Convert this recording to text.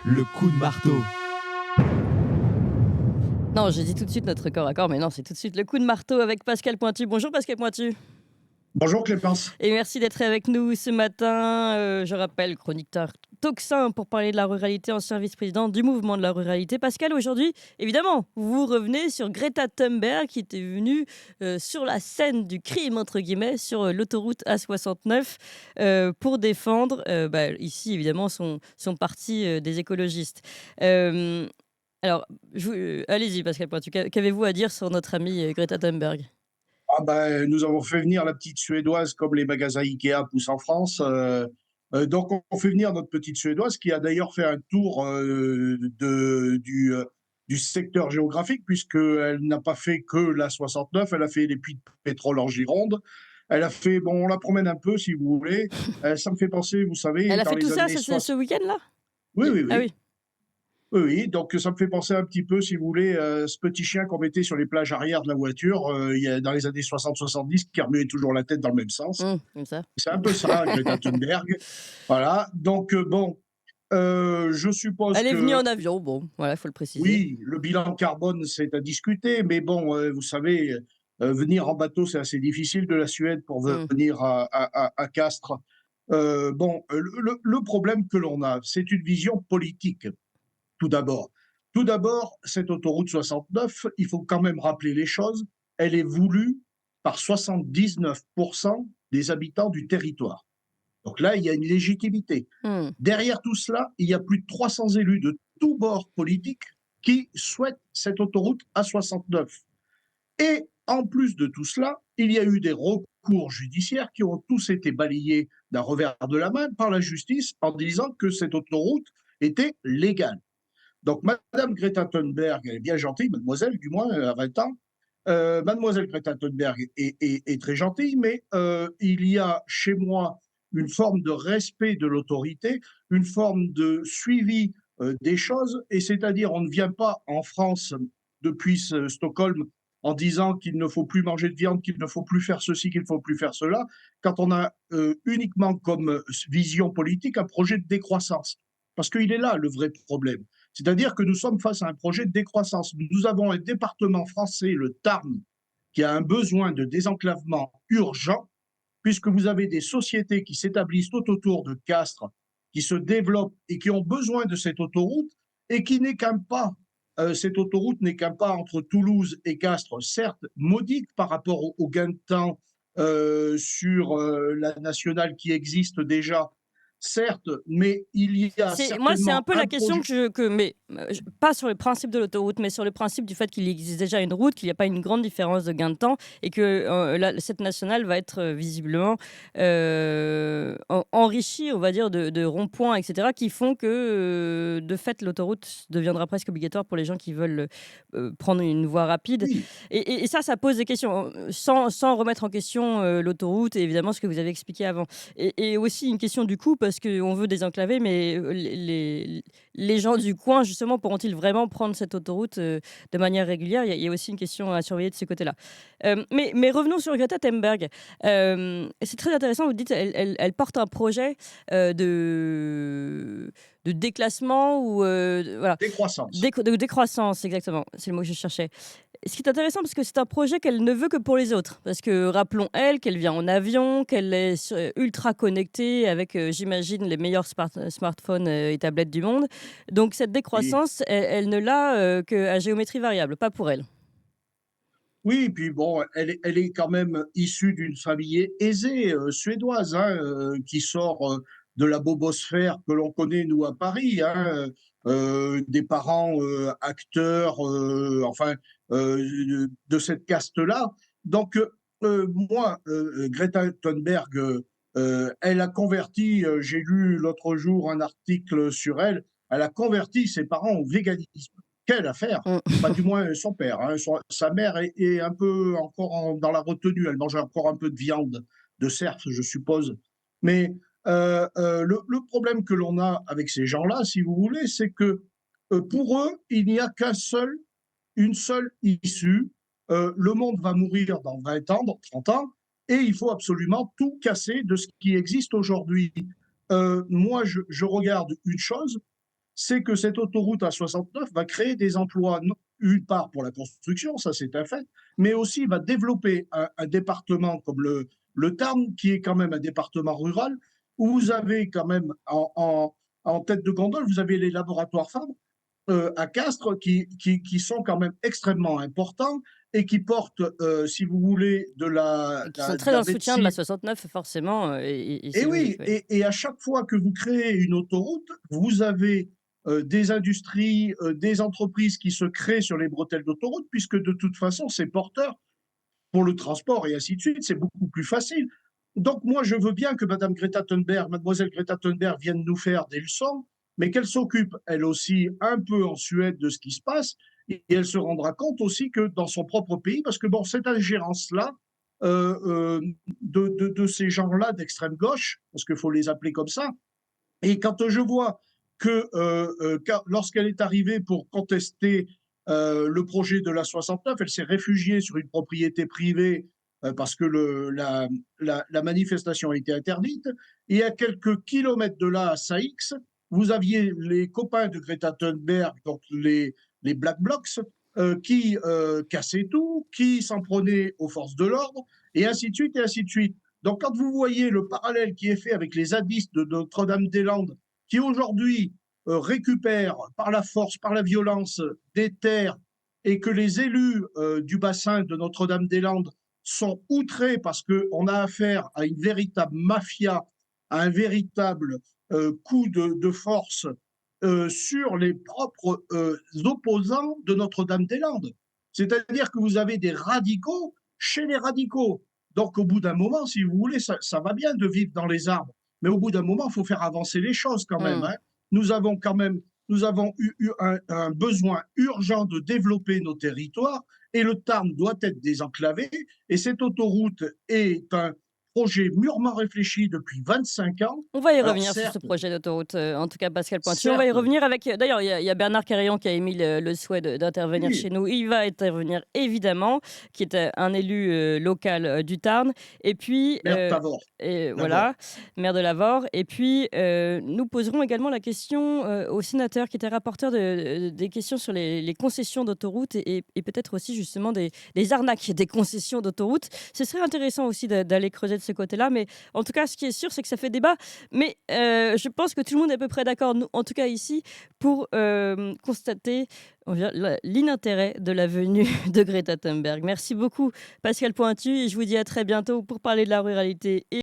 Le coup de marteau. Non, j'ai dit tout de suite notre corps à corps, mais non, c'est tout de suite le coup de marteau avec Pascal Pointu. Bonjour Pascal Pointu. Bonjour Clémence. Et merci d'être avec nous ce matin. Je rappelle, chroniqueur Toxin pour parler de la ruralité, ancien vice-président du mouvement de la ruralité. Pascal, aujourd'hui, évidemment, vous revenez sur Greta Thunberg qui était venue sur la scène du crime, entre guillemets, sur l'autoroute A69 pour défendre, ici, évidemment, son parti des écologistes. Euh, alors, allez-y Pascal Pointu, qu'avez-vous à dire sur notre amie Greta Thunberg? Nous avons fait venir la petite Suédoise comme les magasins Ikea poussent en France. Donc on fait venir notre petite Suédoise qui a d'ailleurs fait un tour du secteur géographique puisqu'elle n'a pas fait que la 69, elle a fait les puits de pétrole en Gironde. Elle a fait, bon, on la promène un peu si vous voulez. Ça me fait penser, vous savez, Elle a dans fait tout les ça années ce 60. week-end-là? Oui, oui, Ah oui. oui. Oui, oui, donc ça me fait penser un petit peu, si vous voulez, ce petit chien qu'on mettait sur les plages arrière de la voiture dans les années 60-70, qui remuait toujours la tête dans le même sens. Comme ça. C'est un peu ça, Greta Thunberg. Voilà, donc je suppose Elle est venue que en avion, bon, voilà, faut le préciser. oui, le bilan carbone, c'est à discuter, mais bon, vous savez, venir en bateau, c'est assez difficile de la Suède pour Mmh. venir à Castres. Le problème que l'on a, c'est une vision politique. Tout d'abord. Tout d'abord, cette autoroute 69, il faut quand même rappeler les choses, elle est voulue par 79% des habitants du territoire. Donc là, il y a une légitimité. Mmh. Derrière tout cela, il y a plus de 300 élus de tous bords politiques qui souhaitent cette autoroute A69. Et en plus de tout cela, il y a eu des recours judiciaires qui ont tous été balayés d'un revers de la main par la justice en disant que cette autoroute était légale. Donc, Madame Greta Thunberg, elle est bien gentille, mademoiselle, du moins, à 20 ans. Mademoiselle Greta Thunberg est très gentille, mais il y a chez moi une forme de respect de l'autorité, une forme de suivi des choses, et c'est-à-dire on ne vient pas en France depuis Stockholm en disant qu'il ne faut plus manger de viande, qu'il ne faut plus faire ceci, qu'il ne faut plus faire cela, quand on a uniquement comme vision politique un projet de décroissance. Parce qu'il est là le vrai problème. C'est-à-dire que nous sommes face à un projet de décroissance. Nous avons un département français, le Tarn, qui a un besoin de désenclavement urgent, puisque vous avez des sociétés qui s'établissent tout autour de Castres, qui se développent et qui ont besoin de cette autoroute, et qui n'est qu'un pas. Cette autoroute n'est qu'un pas entre Toulouse et Castres, certes modique par rapport au gain de temps sur la nationale qui existe déjà, certes, mais il y a C'est un certainement peu un la question projet. pas sur le principe de l'autoroute, mais sur le principe du fait qu'il existe déjà une route, qu'il n'y a pas une grande différence de gain de temps et que cette nationale va être visiblement enrichie, on va dire, de ronds-points, etc., qui font que, de fait, l'autoroute deviendra presque obligatoire pour les gens qui veulent prendre une voie rapide. Oui, Et ça pose des questions, sans remettre en question l'autoroute et évidemment ce que vous avez expliqué avant. Et aussi une question du coût, parce qu'on veut désenclaver, mais les gens du coin, justement, pourront-ils vraiment prendre cette autoroute de manière régulière? Il y a aussi une question à surveiller de ce côté-là. Mais revenons sur Greta Thunberg. C'est très intéressant, vous dites, elle porte un projet de déclassement ou voilà, décroissance. de décroissance, exactement, c'est le mot que je cherchais. Ce qui est intéressant, parce que c'est un projet qu'elle ne veut que pour les autres. Parce que rappelons elle qu'elle vient en avion, qu'elle est ultra connectée avec, j'imagine, les meilleurs smartphones et tablettes du monde. Donc cette Oui, décroissance, elle ne l'a qu'à géométrie variable, pas pour elle. oui, puis bon, elle est quand même issue d'une famille aisée suédoise, hein, qui sort de la bobosphère que l'on connaît, nous, à Paris, hein, des parents acteurs, enfin, de cette caste-là. Donc, moi, Greta Thunberg, elle a converti, j'ai lu l'autre jour un article sur elle a converti ses parents au véganisme. Quelle affaire! Mm. Enfin, du moins son père, hein, sa mère est un peu encore dans la retenue, elle mange encore un peu de viande de cerf, je suppose. Mais le problème que l'on a avec ces gens-là, si vous voulez, c'est que pour eux, il n'y a une seule issue. Le monde va mourir dans 20 ans, dans 30 ans, et il faut absolument tout casser de ce qui existe aujourd'hui. Moi, je regarde une chose, c'est que cette autoroute A69 va créer des emplois, une part pour la construction, ça c'est un fait, mais aussi va développer un département comme le Tarn, qui est quand même un département rural, où vous avez quand même en tête de gondole, vous avez les laboratoires Fabre à Castres qui sont quand même extrêmement importants et qui portent, si vous voulez, Et qui sont de très la dans le soutien de la médecine. 69 forcément, et Et c'est logique, oui, oui. et à chaque fois que vous créez une autoroute, vous avez des industries, des entreprises qui se créent sur les bretelles d'autoroute, puisque de toute façon, c'est porteur pour le transport et ainsi de suite, c'est beaucoup plus facile. Donc moi, je veux bien que Madame Greta Thunberg, Mademoiselle Greta Thunberg vienne nous faire des leçons, mais qu'elle s'occupe, elle aussi, un peu en Suède de ce qui se passe, et elle se rendra compte aussi que dans son propre pays, parce que bon, cette ingérence-là, euh, euh, de ces gens-là d'extrême gauche, parce qu'il faut les appeler comme ça, et quand je vois que lorsqu'elle est arrivée pour contester le projet de la 69, elle s'est réfugiée sur une propriété privée parce que la manifestation a été interdite. Et à quelques kilomètres de là, à Saïx, vous aviez les copains de Greta Thunberg, donc les Black Blocs, qui cassaient tout, qui s'en prenaient aux forces de l'ordre, et ainsi de suite, et ainsi de suite. Donc, quand vous voyez le parallèle qui est fait avec les zadistes de Notre-Dame-des-Landes, qui aujourd'hui récupèrent par la force, par la violence, des terres, et que les élus du bassin de Notre-Dame-des-Landes sont outrés parce qu'on a affaire à une véritable mafia, à un véritable coup de force sur les propres opposants de Notre-Dame-des-Landes. C'est-à-dire que vous avez des radicaux chez les radicaux. Donc, au bout d'un moment, si vous voulez, ça va bien de vivre dans les arbres. Mais au bout d'un moment, il faut faire avancer les choses quand même. Mmh. Hein. Nous avons quand même nous avons eu un besoin urgent de développer nos territoires et le Tarn doit être désenclavé. Et cette autoroute est un projet mûrement réfléchi depuis 25 ans. On va y Alors revenir sur ce certes, projet d'autoroute, en tout cas Pascal Pointu. On va y certes, revenir avec, d'ailleurs, il y a Bernard Carayon qui a émis le souhait d'intervenir oui, chez nous. Il va intervenir évidemment, qui est, un élu, local, du Tarn, et puis, maire Tavor, et d'abord. voilà, maire de Lavore, et puis, nous poserons également la question, au sénateur qui était rapporteur des questions sur les concessions d'autoroute, et peut-être aussi justement des arnaques des concessions d'autoroute. Ce serait intéressant aussi d'aller creuser de ce côté-là, mais en tout cas, ce qui est sûr, c'est que ça fait débat. Mais je pense que tout le monde est à peu près d'accord, en tout cas ici, pour constater l'inintérêt de la venue de Greta Thunberg. Merci beaucoup, Pascal Pointu, et je vous dis à très bientôt pour parler de la ruralité.